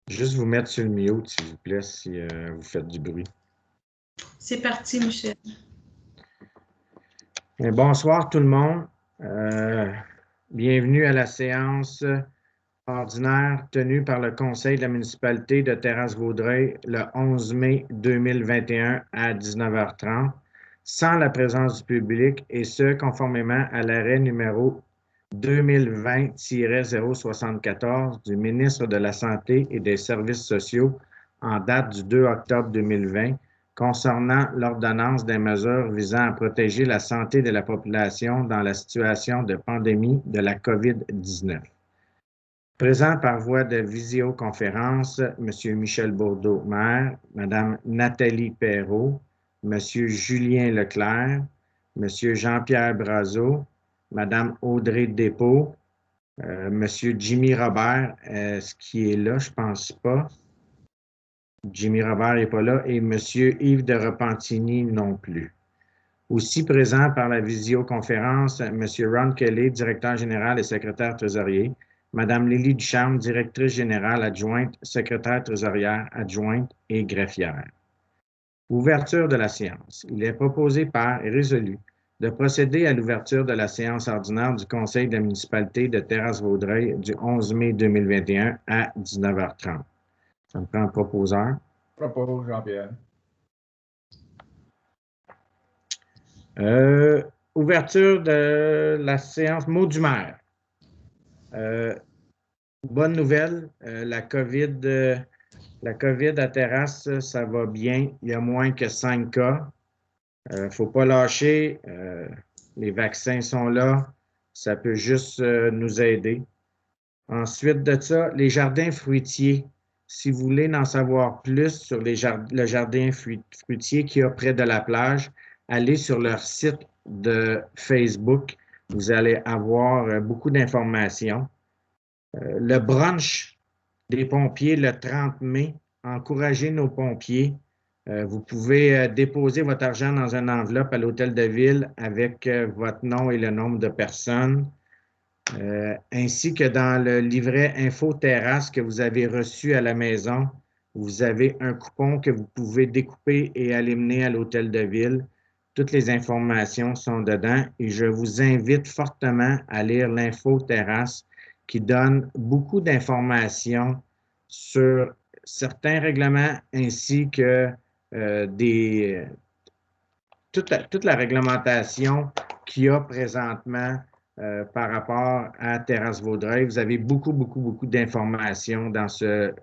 Juste vous mettre sur le mute, s'il vous plaît, si vous faites du bruit. C'est parti, Michel. Et bonsoir tout le monde. Bienvenue à la séance ordinaire tenue par le Conseil de la municipalité de Terrasse-Vaudreuil le 11 mai 2021 à 19h30, sans la présence du public, et ce, conformément à l'arrêt numéro 2020-074 du ministre de la Santé et des Services sociaux en date du 2 octobre 2020 concernant l'ordonnance des mesures visant à protéger la santé de la population dans la situation de pandémie de la COVID-19. Présent par voie de visioconférence, M. Michel Bourdeau, maire, Mme Nathalie Perrault, M. Julien Leclerc, M. Jean-Pierre Brazeau, Mme Audrey Despaux, M. Jimmy Robert, est-ce qu'il est là? Je ne pense pas. Jimmy Robert n'est pas là, et M. Yves de Repentigny non plus. Aussi présent par la visioconférence, M. Ron Kelly, directeur général et secrétaire trésorier, Mme Lily Ducharme, directrice générale adjointe, secrétaire trésorière adjointe et greffière. Ouverture de la séance. Il est proposé par et résolu de procéder à l'ouverture de la séance ordinaire du Conseil de la municipalité de Terrasse-Vaudreuil du 11 mai 2021 à 19h30. Ça me prend un proposeur. Propose Jean-Pierre. Ouverture de la séance. Mot du maire. Bonne nouvelle, la COVID à Terrasse, ça va bien. Il y a moins que 5 cas. Il ne faut pas lâcher. Les vaccins sont là. Ça peut juste nous aider. Ensuite de ça, les jardins fruitiers. Si vous voulez en savoir plus sur le jardin fruitier qu'il y a près de la plage, allez sur leur site de Facebook. Vous allez avoir beaucoup d'informations. Le brunch des pompiers le 30 mai. Encouragez nos pompiers. Vous pouvez déposer votre argent dans une enveloppe à l'hôtel de ville avec votre nom et le nombre de personnes. Ainsi que dans le livret Info Terrasse que vous avez reçu à la maison, vous avez un coupon que vous pouvez découper et aller mener à l'hôtel de ville. Toutes les informations sont dedans et je vous invite fortement à lire l'Info Terrasse qui donne beaucoup d'informations sur certains règlements ainsi que toute la réglementation qu'il y a présentement par rapport à Terrasse-Vaudreuil. Vous avez beaucoup d'informations dans ce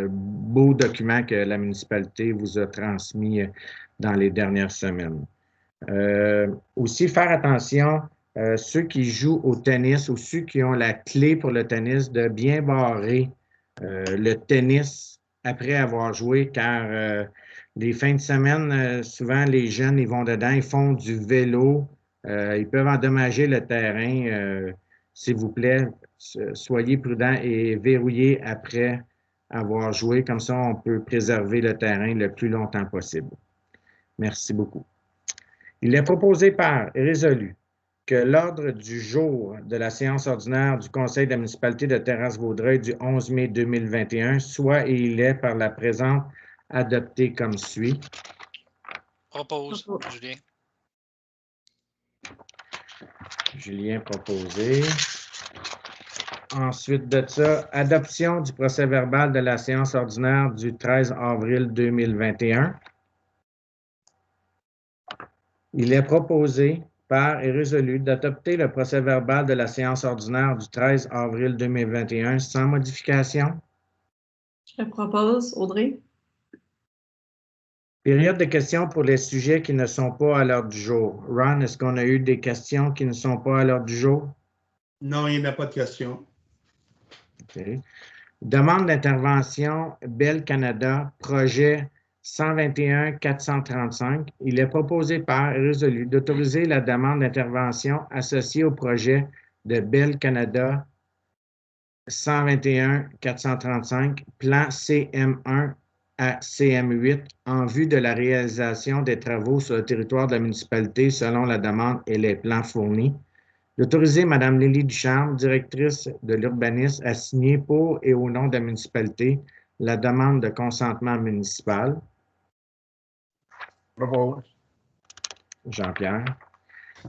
beau document que la municipalité vous a transmis dans les dernières semaines. Aussi, faire attention, ceux qui jouent au tennis ou ceux qui ont la clé pour le tennis, de bien barrer le tennis après avoir joué, car les fins de semaine, souvent les jeunes, ils vont dedans, ils font du vélo, ils peuvent endommager le terrain. S'il vous plaît, soyez prudents et verrouillez après avoir joué. Comme ça, on peut préserver le terrain le plus longtemps possible. Merci beaucoup. Il est proposé par et résolu que l'ordre du jour de la séance ordinaire du Conseil de la municipalité de Terrasse-Vaudreuil du 11 mai 2021 soit et il est par la présente adopté comme suit. Propose, Julien. Julien proposé. Ensuite de ça, adoption du procès-verbal de la séance ordinaire du 13 avril 2021. Il est proposé par et résolu d'adopter le procès-verbal de la séance ordinaire du 13 avril 2021 sans modification. Je propose, Audrey. Période de questions pour les sujets qui ne sont pas à l'ordre du jour. Ron, est-ce qu'on a eu des questions qui ne sont pas à l'ordre du jour? Non, il n'y a pas de questions. OK. Demande d'intervention Bell Canada, projet 121-435. Il est proposé par et résolu d'autoriser la demande d'intervention associée au projet de Bell Canada 121-435, plan CM1 à CM8 en vue de la réalisation des travaux sur le territoire de la municipalité selon la demande et les plans fournis. D'autoriser Mme Lily Ducharme, directrice de l'urbanisme, à signer pour et au nom de la municipalité la demande de consentement municipal. Propose. Jean-Pierre.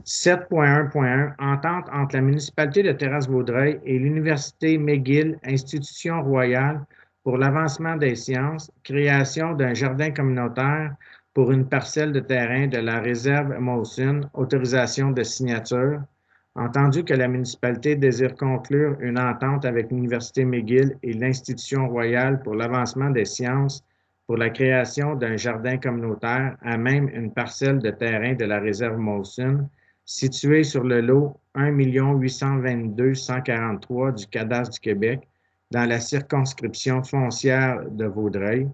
7.1.1 Entente entre la municipalité de Terrasse-Vaudreuil et l'Université McGill, institution royale pour l'avancement des sciences, création d'un jardin communautaire pour une parcelle de terrain de la réserve Molson, autorisation de signature. Entendu que la municipalité désire conclure une entente avec l'Université McGill et l'Institution royale pour l'avancement des sciences pour la création d'un jardin communautaire à même une parcelle de terrain de la réserve Molson, située sur le lot 1 822 143 du Cadastre du Québec, dans la circonscription foncière de Vaudreuil.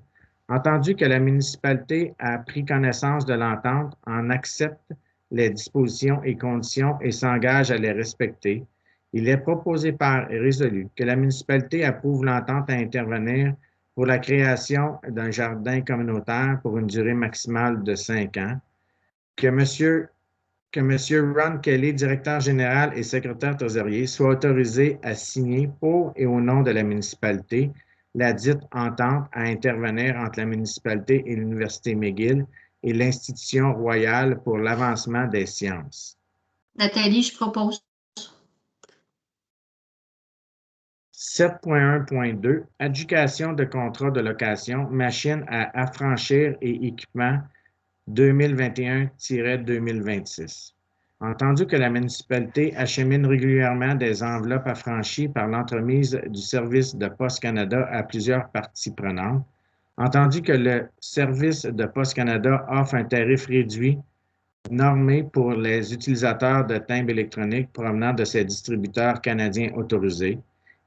Entendu que la municipalité a pris connaissance de l'entente, en accepte les dispositions et conditions et s'engage à les respecter, il est proposé par et résolu que la municipalité approuve l'entente à intervenir pour la création d'un jardin communautaire pour une durée maximale de 5 ans, que M. Ron Kelly, directeur général et secrétaire trésorier, soit autorisé à signer pour et au nom de la municipalité la dite entente à intervenir entre la municipalité et l'Université McGill et l'Institution royale pour l'avancement des sciences. Nathalie, je propose. 7.1.2 Adjudication de contrat de location, machine à affranchir et équipement 2021-2026. Entendu que la municipalité achemine régulièrement des enveloppes affranchies par l'entremise du service de Poste Canada à plusieurs parties prenantes. Entendu que le service de Poste Canada offre un tarif réduit normé pour les utilisateurs de timbres électroniques provenant de ses distributeurs canadiens autorisés,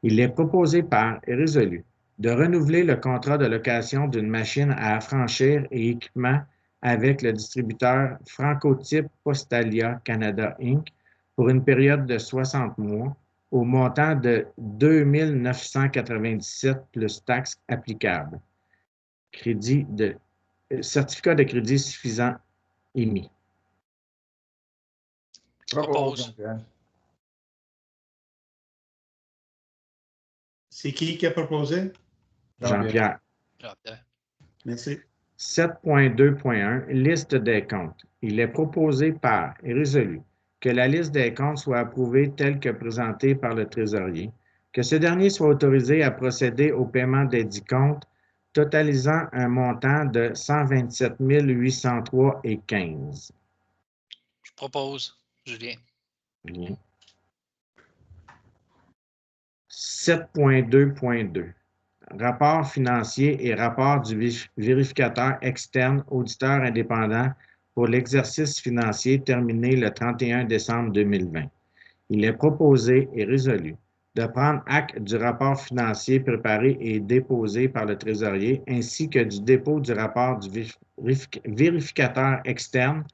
il est proposé par et résolu de renouveler le contrat de location d'une machine à affranchir et équipement avec le distributeur Francotype Postalia Canada Inc. pour une période de 60 mois au montant de 2 997 plus taxes applicables. Certificat de crédit suffisant émis. Propose. Jean-Pierre. C'est qui a proposé? Jean-Pierre. Jean-Pierre. Merci. 7.2.1 Liste des comptes. Il est proposé par et résolu que la liste des comptes soit approuvée telle que présentée par le trésorier, que ce dernier soit autorisé à procéder au paiement des 10 comptes, totalisant un montant de 127 803,15. Je propose, Julien. Bien. 7.2.2 Rapport financier et rapport du vérificateur externe auditeur indépendant pour l'exercice financier terminé le 31 décembre 2020. Il est proposé et résolu de prendre acte du rapport financier préparé et déposé par le trésorier ainsi que du dépôt du rapport du vérificateur externe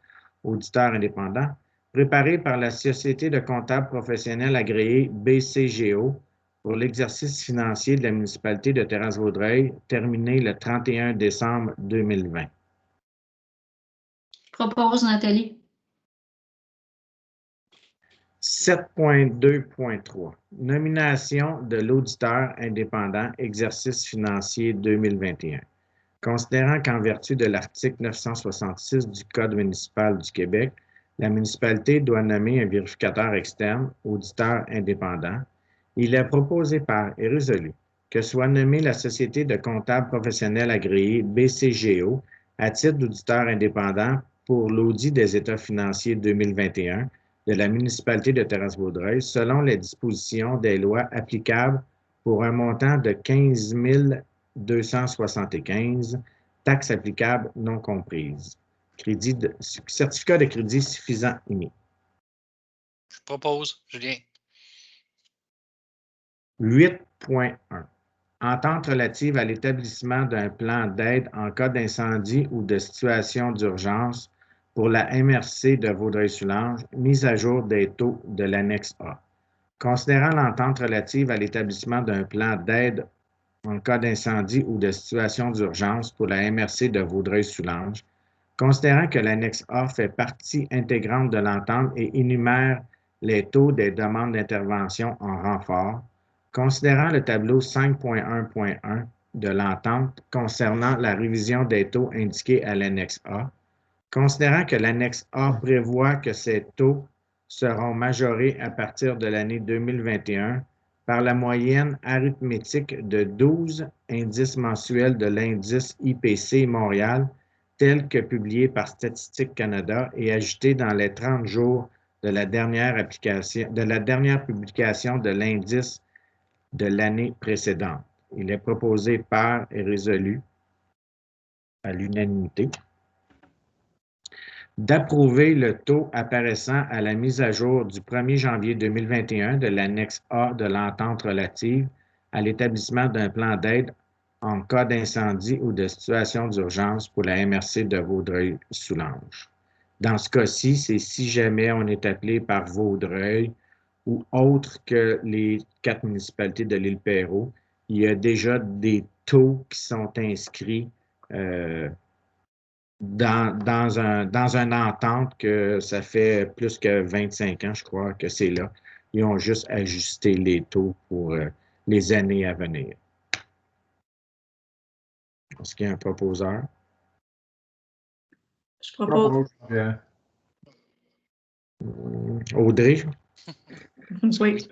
auditeur indépendant préparé par la Société de comptables professionnels agréée BCGO pour l'exercice financier de la municipalité de Terrasse-Vaudreuil, terminé le 31 décembre 2020. Je propose, Nathalie. 7.2.3 Nomination de l'auditeur indépendant, exercice financier 2021. Considérant qu'en vertu de l'article 966 du Code municipal du Québec, la municipalité doit nommer un vérificateur externe, auditeur indépendant, il est proposé par et résolu que soit nommée la Société de comptables professionnels agréée BCGO à titre d'auditeur indépendant pour l'audit des états financiers 2021 de la municipalité de Terrasse-Vaudreuil selon les dispositions des lois applicables pour un montant de 15 275, taxes applicables non comprises. Certificat de crédit suffisant émis. Je propose, Julien. 8.1 Entente relative à l'établissement d'un plan d'aide en cas d'incendie ou de situation d'urgence pour la MRC de Vaudreuil-Soulanges, mise à jour des taux de l'annexe A. Considérant l'entente relative à l'établissement d'un plan d'aide en cas d'incendie ou de situation d'urgence pour la MRC de Vaudreuil-Soulanges, considérant que l'annexe A fait partie intégrante de l'entente et énumère les taux des demandes d'intervention en renfort, considérant le tableau 5.1.1 de l'entente concernant la révision des taux indiqués à l'annexe A, considérant que l'annexe A prévoit que ces taux seront majorés à partir de l'année 2021 par la moyenne arithmétique de 12 indices mensuels de l'indice IPC Montréal, tel que publié par Statistique Canada et ajouté dans les 30 jours de la dernière publication de l'indice de l'année précédente. Il est proposé par et résolu à l'unanimité d'approuver le taux apparaissant à la mise à jour du 1er janvier 2021 de l'annexe A de l'entente relative à l'établissement d'un plan d'aide en cas d'incendie ou de situation d'urgence pour la MRC de Vaudreuil-Soulanges. Dans ce cas-ci, c'est si jamais on est appelé par Vaudreuil ou autre que les 4 municipalités de l'île Perrot, il y a déjà des taux qui sont inscrits dans une entente que ça fait plus que 25 ans, je crois, que c'est là. Ils ont juste ajusté les taux pour les années à venir. Est-ce qu'il y a un proposeur? Je propose. Audrey? Oui.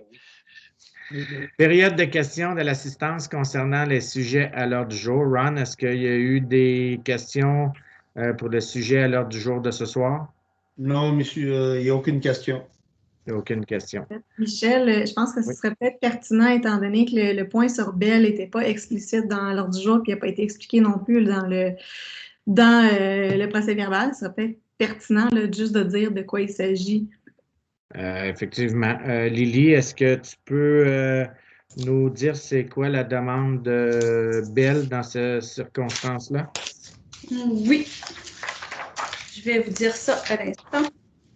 Période de questions de l'assistance concernant les sujets à l'ordre du jour. Ron, est-ce qu'il y a eu des questions pour le sujet à l'ordre du jour de ce soir? Non, monsieur, il n'y a aucune question. Il n'y a aucune question. Michel, je pense que ce serait peut-être pertinent, étant donné que le point sur Bell n'était pas explicite dans l'ordre du jour, puis il n'a pas été expliqué non plus dans le procès-verbal. Ce serait peut-être pertinent là, juste de dire de quoi il s'agit. Effectivement. Lily, est-ce que tu peux nous dire c'est quoi la demande de Bell dans ces circonstances-là? Oui. Je vais vous dire ça à l'instant.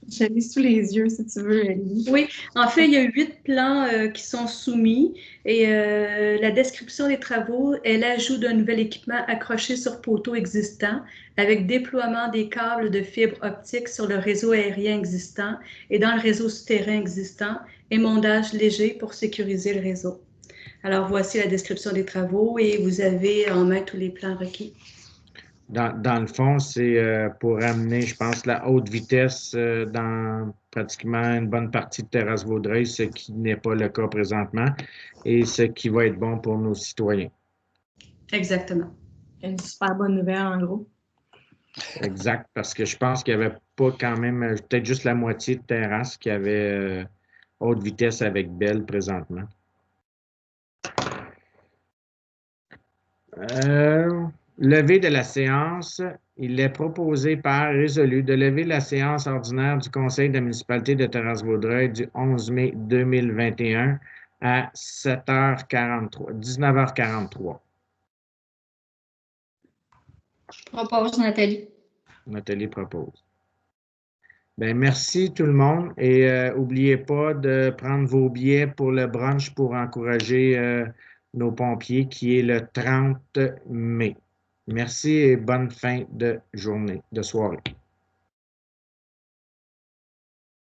Je l'ai sous les yeux, si tu veux, Lily. Oui, en fait, il y a 8 plans qui sont soumis et la description des travaux est l'ajout d'un nouvel équipement accroché sur poteau existant avec déploiement des câbles de fibre optique sur le réseau aérien existant et dans le réseau souterrain existant et mondage léger pour sécuriser le réseau. Alors, voici la description des travaux et vous avez en main tous les plans requis. Dans le fond, c'est pour amener, je pense, la haute vitesse dans pratiquement une bonne partie de Terrasse-Vaudreuil, ce qui n'est pas le cas présentement, et ce qui va être bon pour nos citoyens. Exactement. Une super bonne nouvelle, en gros. Exact, parce que je pense qu'il n'y avait pas quand même, peut-être juste la moitié de Terrasse qui avait haute vitesse avec Bell présentement. Levé de la séance, il est proposé par résolu de lever la séance ordinaire du Conseil de la municipalité de Terrasse-Vaudreuil du 11 mai 2021 à 19h43. Je propose, Nathalie. Nathalie propose. Bien, merci tout le monde et n'oubliez pas de prendre vos billets pour le brunch pour encourager nos pompiers qui est le 30 mai. Merci et bonne fin de journée, de soirée.